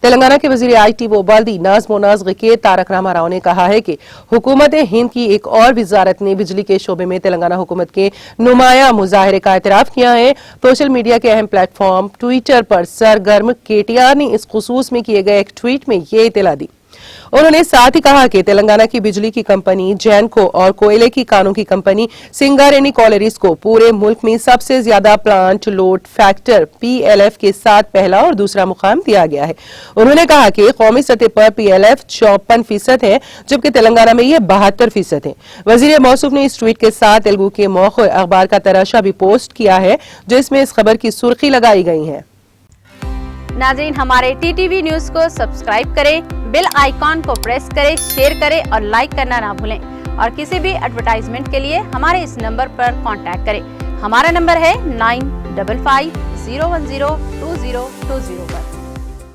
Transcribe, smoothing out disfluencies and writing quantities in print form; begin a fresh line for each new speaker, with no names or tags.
तेलंगाना के वजीर IT व बल्दी नज़्म व नस्क़ के तारक रामाराव ने कहा है कि हुकूमत हिंद की एक और वजारत ने बिजली के शोबे में तेलंगाना हुकूमत के नुमाया मुजाहरे का एतराफ़ किया है। सोशल मीडिया के अहम प्लेटफॉर्म ट्विटर पर सरगर्म KTR ने इस खुसूस में किए गए एक ट्वीट में ये इत्तला दी। उन्होंने साथ ही कहा कि तेलंगाना की बिजली की कंपनी जैनको और कोयले की कानों की कंपनी सिंगारेनी कॉलरीज को पूरे मुल्क में सबसे ज्यादा प्लांट लोड फैक्टर PLF के साथ पहला और दूसरा मुकाम दिया गया है। उन्होंने कहा कि कौमी सतह पर PLF 54% है, जबकि तेलंगाना में ये 72% है। वजीर मौसूफ ने इस ट्वीट के साथ तेलुगु के मौखर अखबार का तराशा भी पोस्ट किया है, जिसमें इस खबर की सुर्खी लगाई गई है।
नाज़रीन, हमारे TTV न्यूज को सब्सक्राइब करें, बेल आइकॉन को प्रेस करें, शेयर करें और लाइक करना ना भूलें। और किसी भी एडवर्टाइजमेंट के लिए हमारे इस नंबर पर कांटेक्ट करें। हमारा नंबर है 9550102020 पर।